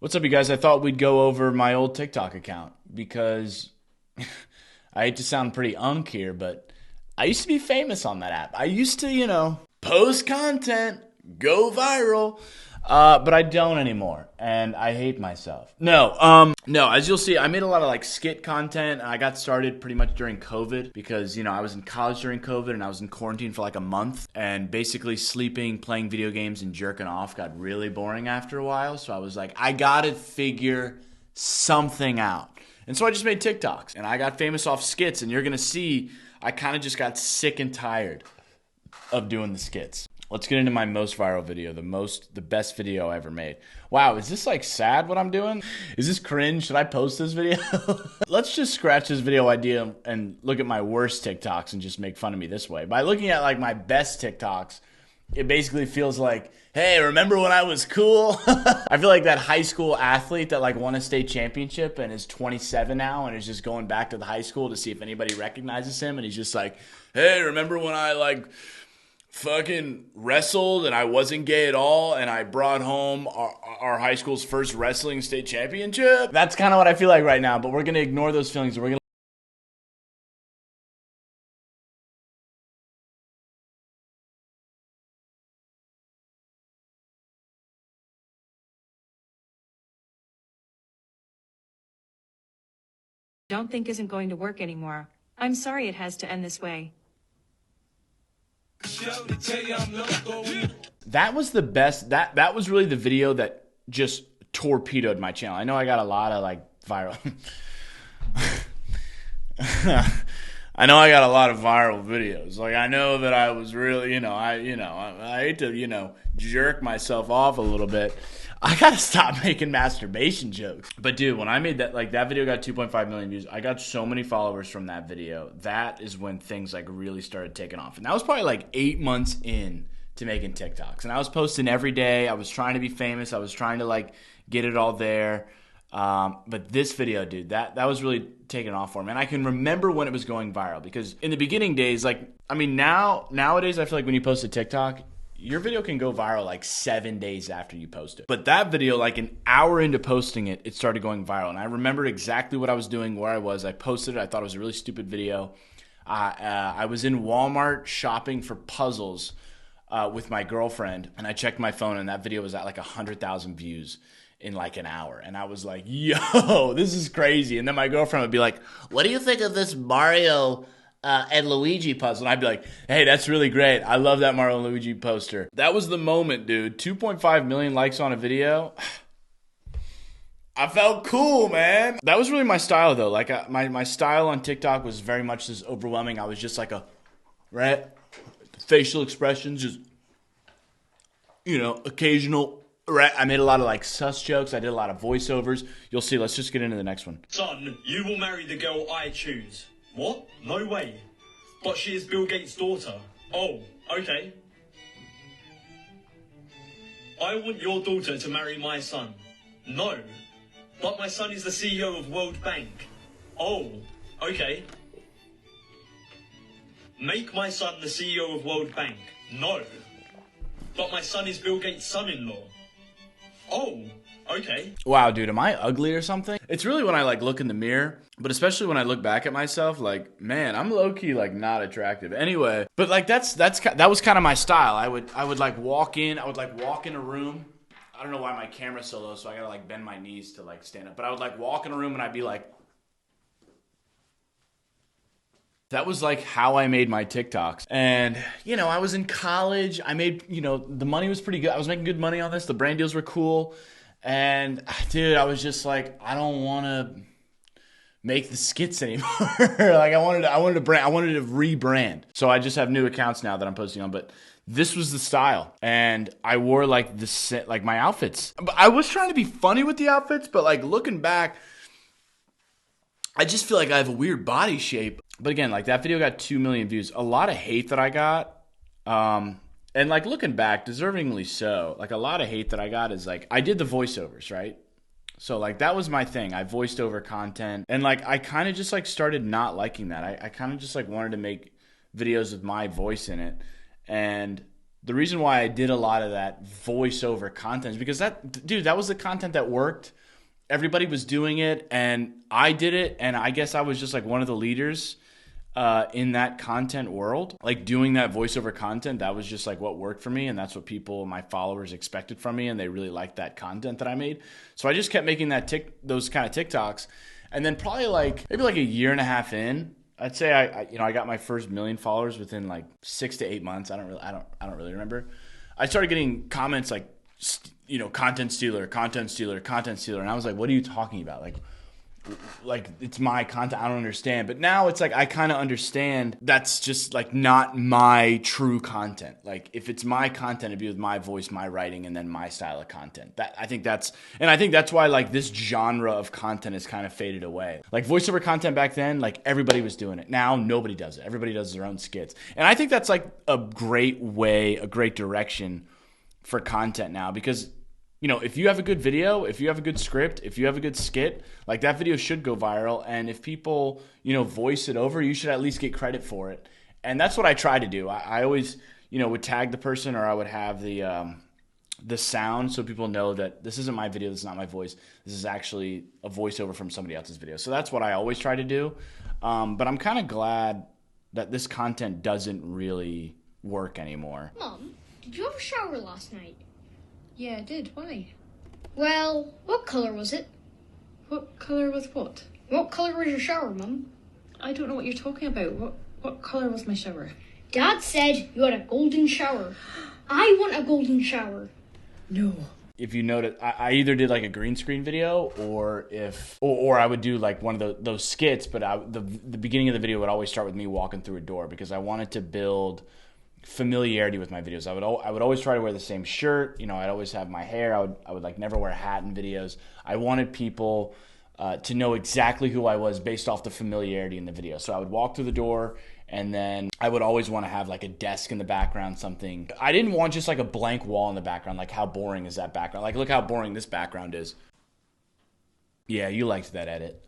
What's up, you guys? I thought we'd go over my old TikTok account because I hate to sound pretty unk here, but I used to be famous on that app. I used to, post content, go viral, but I don't anymore, and I hate myself. No. As you'll see, I made a lot of like skit content. I got started pretty much during COVID because I was in college during COVID and I was in quarantine for like a month, and basically sleeping, playing video games, and jerking off got really boring after a while. So I was like, I gotta figure something out. And so I just made TikToks, and I got famous off skits, and you're gonna see I kind of just got sick and tired of doing the skits. Let's get into my most viral video, the best video I ever made. Wow, is this like sad what I'm doing? Is this cringe? Should I post this video? Let's just scratch this video idea and look at my worst TikToks and just make fun of me this way. By looking at like my best TikToks, it basically feels like, hey, remember when I was cool? I feel like that high school athlete that like won a state championship and is 27 now and is just going back to the high school to see if anybody recognizes him, and he's just like, hey, remember when I like fucking wrestled and I wasn't gay at all and I brought home our high school's first wrestling state championship? That's kind of what I feel like right now, but we're gonna ignore those feelings and we're gonna don't think isn't going to work anymore. I'm sorry it has to end this way. That was the best. That was really the video that just torpedoed my channel. I know I got a lot of like viral. I know I got a lot of viral videos. Like I know that I was really, I hate to, jerk myself off a little bit. I gotta stop making masturbation jokes. But dude, when I made that, like that video got 2.5 million views. I got so many followers from that video. That is when things like really started taking off. And that was probably like 8 months in to making TikToks. And I was posting every day. I was trying to be famous. I was trying to like get it all there. But this video, dude, that was really taking off for me. And I can remember when it was going viral because in the beginning days, nowadays I feel like when you post a TikTok, your video can go viral like 7 days after you post it. But that video, like an hour into posting it, it started going viral. And I remember exactly what I was doing, where I was. I posted it. I thought it was a really stupid video. I was in Walmart shopping for puzzles with my girlfriend, and I checked my phone, and that video was at like 100,000 views in like an hour. And I was like, yo, this is crazy. And then my girlfriend would be like, what do you think of this Mario and Luigi puzzle? And I'd be like, hey, that's really great. I love that Mario and Luigi poster. That was the moment, dude. 2.5 million likes on a video. I felt cool, man. That was really my style, though. Like my style on TikTok was very much this overwhelming. I was just like right? Facial expressions, just, occasional. Right, I made a lot of like sus jokes. I did a lot of voiceovers. You'll see. Let's just get into the next one. Son, you will marry the girl I choose. What? No way. But she is Bill Gates' daughter. Oh, okay. I want your daughter to marry my son. No. But my son is the CEO of World Bank. Oh, okay. Make my son the CEO of World Bank. No. But my son is Bill Gates' son-in-law. Oh, okay. Wow, dude, am I ugly or something? It's really when I like look in the mirror, but especially when I look back at myself, like, man, I'm low-key like not attractive. Anyway, but like that was kind of my style. I would like walk in a room. I don't know why my camera's so low, so I gotta like bend my knees to like stand up. But I would like walk in a room and I'd be like, that was like how I made my TikToks. And, I was in college. I made, the money was pretty good. I was making good money on this. The brand deals were cool. And, dude, I was just like, I don't want to make the skits anymore. Like I wanted to rebrand. So I just have new accounts now that I'm posting on. But this was the style. And I wore like my outfits. But I was trying to be funny with the outfits. But like looking back, I just feel like I have a weird body shape. But again, like that video got 2 million views. A lot of hate that I got. And like looking back, deservingly so. Like a lot of hate that I got is like, I did the voiceovers, right? So like that was my thing. I voiced over content. And like I kind of just like started not liking that. I kind of just like wanted to make videos with my voice in it. And the reason why I did a lot of that voiceover content is because that was the content that worked. Everybody was doing it, and I did it, and I guess I was just like one of the leaders in that content world. Like doing that voiceover content, that was just like what worked for me, and that's what people, my followers, expected from me, and they really liked that content that I made. So I just kept making those kind of TikToks, and then probably maybe a year and a half in, I'd say I got my first 1 million followers within like 6 to 8 months. I don't really remember. I started getting comments like, content stealer, and I was like, what are you talking about? Like it's my content. I don't understand. But now it's like I kind of understand that's just like not my true content. Like if it's my content, it'd be with my voice, my writing, and then my style of content. I think that's why like this genre of content has kind of faded away. Like voiceover content back then, like everybody was doing it. Now nobody does it. Everybody does their own skits. And I think that's like a great way, a great direction for content now, because if you have a good video, if you have a good script, if you have a good skit, like that video should go viral. And if people, voice it over, you should at least get credit for it. And that's what I try to do. I always, would tag the person, or I would have the sound so people know that this isn't my video, this is not my voice. This is actually a voiceover from somebody else's video. So that's what I always try to do. But I'm kind of glad that this content doesn't really work anymore. Mom, did you have a shower last night? Yeah, I did. Why? Well, what colour was it? What colour was what? What colour was your shower, Mum? I don't know what you're talking about. What colour was my shower? Dad said you had a golden shower. I want a golden shower. No. If you notice, I either did like a green screen video, or I would do like one of those skits, but the beginning of the video would always start with me walking through a door, because I wanted to build familiarity with my videos. I would always try to wear the same shirt. I'd always have my hair. I would like never wear a hat in videos. I wanted people to know exactly who I was based off the familiarity in the video. So I would walk through the door, and then I would always want to have like a desk in the background, something. I didn't want just like a blank wall in the background. Like how boring is that background? Like look how boring this background is. Yeah, you liked that edit.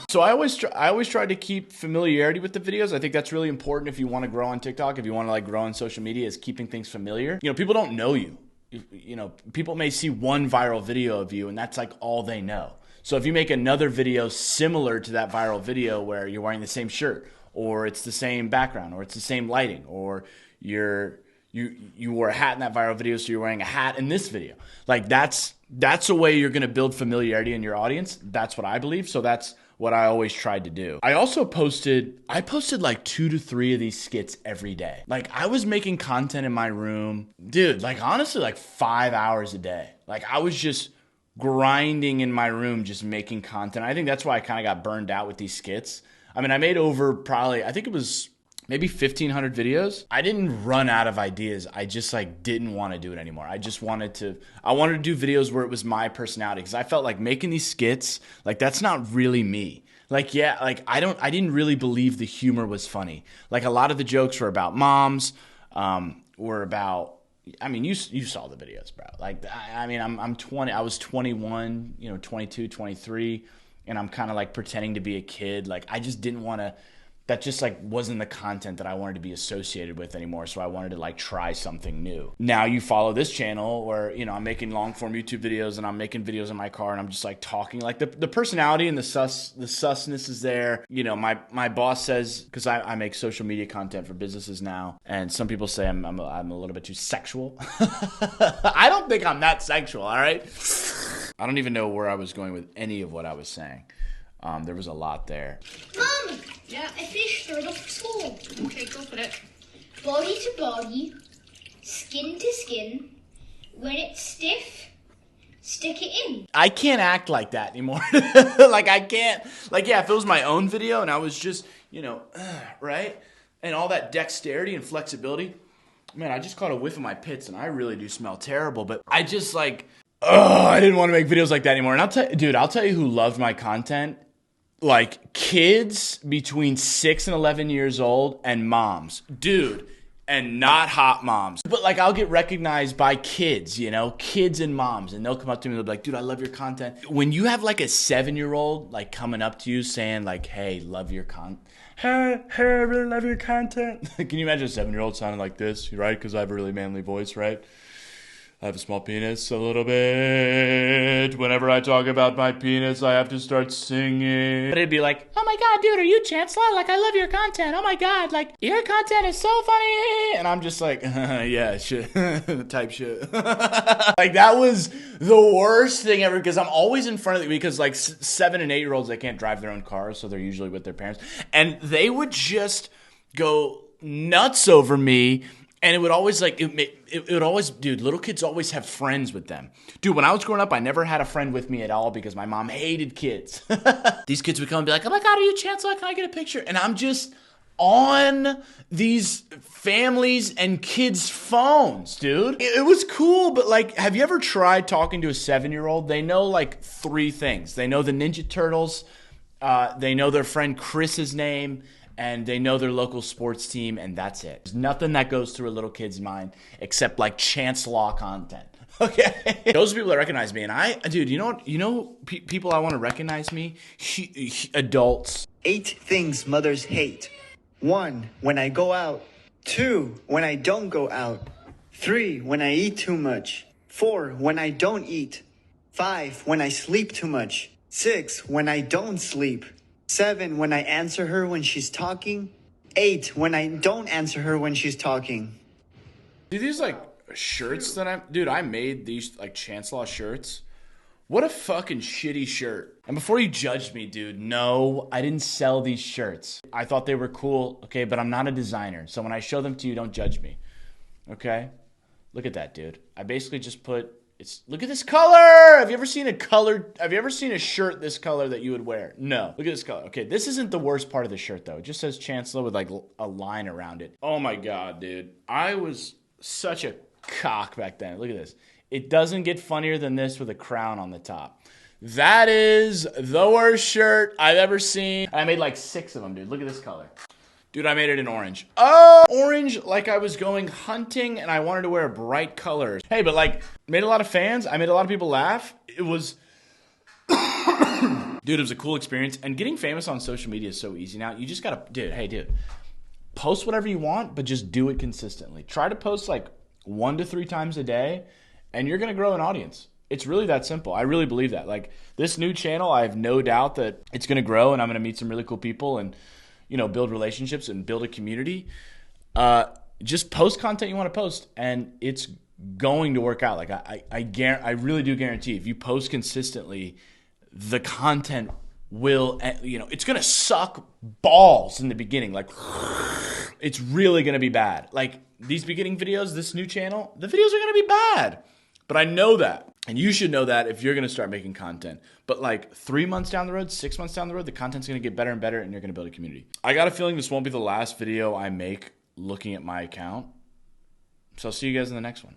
So I always try to keep familiarity with the videos. I think that's really important if you want to grow on TikTok, if you want to like grow on social media, is keeping things familiar. People don't know you. People may see one viral video of you, and that's like all they know. So if you make another video similar to that viral video where you're wearing the same shirt, or it's the same background, or it's the same lighting, or you wore a hat in that viral video, so you're wearing a hat in this video. Like that's a way you're going to build familiarity in your audience. That's what I believe. So that's what I always tried to do. I also posted like 2 to 3 of these skits every day. Like I was making content in my room, dude, like honestly, like 5 hours a day. Like I was just grinding in my room, just making content. I think that's why I kind of got burned out with these skits. I mean, I made over probably, I think it was maybe 1,500 videos. I didn't run out of ideas. I just like didn't want to do it anymore. I wanted to do videos where it was my personality, because I felt like making these skits, like that's not really me. Like, yeah, like I didn't really believe the humor was funny. Like a lot of the jokes were about moms, were about, I mean, you saw the videos, bro. Like, I mean, I'm 20, I was 21, 22, 23, and I'm kind of like pretending to be a kid. Like I just didn't want to, that just like wasn't the content that I wanted to be associated with anymore. So I wanted to like try something new. Now you follow this channel where, I'm making long form YouTube videos, and I'm making videos in my car, and I'm just like talking, like the personality and the susness is there. My boss says, cause I make social media content for businesses now. And some people say I'm a little bit too sexual. I don't think I'm that sexual. All right. I don't even know where I was going with any of what I was saying. There was a lot there. Mum! Yeah? I finished third off for school. Okay, go for it. Body to body, skin to skin. When it's stiff, stick it in. I can't act like that anymore. Like I can't, like, yeah, if it was my own video and I was just, right? And all that dexterity and flexibility. Man, I just caught a whiff of my pits, and I really do smell terrible, but I just like, I didn't want to make videos like that anymore. And I'll tell you who loved my content. Like kids between 6 and 11 years old, and moms. Dude, and not hot moms. But like I'll get recognized by kids, you know, kids and moms, and they'll come up to me and they'll be like, dude, I love your content. When you have like a 7-year-old like coming up to you saying like, hey, love your content. Hey, I really love your content. Can you imagine a 7-year-old sounding like this, right? Because I have a really manly voice, right? I have a small penis a little bit. Whenever I talk about my penis, I have to start singing. But it'd be like, oh my God, dude, are you Chancellor? Like, I love your content. Oh my God, like, your content is so funny. And I'm just like, yeah, shit, type shit. Like, that was the worst thing ever because I'm always in front of it because, like, 7 and 8-year-olds, they can't drive their own cars, so they're usually with their parents. And they would just go nuts over me. And it would always like, it would always, dude, little kids always have friends with them. Dude, when I was growing up, I never had a friend with me at all because my mom hated kids. These kids would come and be like, oh my God, are you Chancellor? Can I get a picture? And I'm just on these families and kids' phones, dude. It was cool, but like, have you ever tried talking to a 7-year-old? They know like 3 things. They know the Ninja Turtles. They know their friend Chris's name. And they know their local sports team, and that's it. There's nothing that goes through a little kid's mind except like Chancellor content. Okay, those are people that recognize me, and dude, you know, people I want to recognize me, adults. 8 things mothers hate. 1, when I go out. 2, when I don't go out. 3, when I eat too much. 4, when I don't eat. 5, when I sleep too much. 6, when I don't sleep. 7, when I answer her when she's talking. 8, when I don't answer her when she's talking. Dude, these like shirts that I made these like Chancellor shirts. What a fucking shitty shirt. And before you judged me, dude, no, I didn't sell these shirts. I thought they were cool, okay, but I'm not a designer. So when I show them to you, don't judge me, okay? Look at that, dude. I basically just put, look at this color. Have you ever seen a shirt this color that you would wear? No. Look at this color. Okay, this isn't the worst part of the shirt, though. It just says Chancellor with like a line around it. Oh my God, dude. I was such a cock back then. Look at this. It doesn't get funnier than this with a crown on the top. That is the worst shirt I've ever seen. I made like 6 of them, dude. Look at this color. Dude, I made it in orange. Oh, orange like I was going hunting and I wanted to wear a bright color. Hey, but like, made a lot of fans. I made a lot of people laugh. It was, dude, it was a cool experience. And getting famous on social media is so easy now. You just gotta, dude, post whatever you want, but just do it consistently. Try to post like 1 to 3 times a day and you're gonna grow an audience. It's really that simple. I really believe that. Like this new channel, I have no doubt that it's gonna grow and I'm gonna meet some really cool people and, you know, build relationships and build a community. Just post content you want to post, and it's going to work out. Like I really do guarantee if you post consistently, the content will, you know, it's gonna suck balls in the beginning. Like it's really gonna be bad. Like these beginning videos, this new channel, the videos are gonna be bad. But I know that. And you should know that if you're going to start making content. But like 3 months down the road, 6 months down the road, the content's going to get better and better and you're going to build a community. I got a feeling this won't be the last video I make looking at my account. So I'll see you guys in the next one.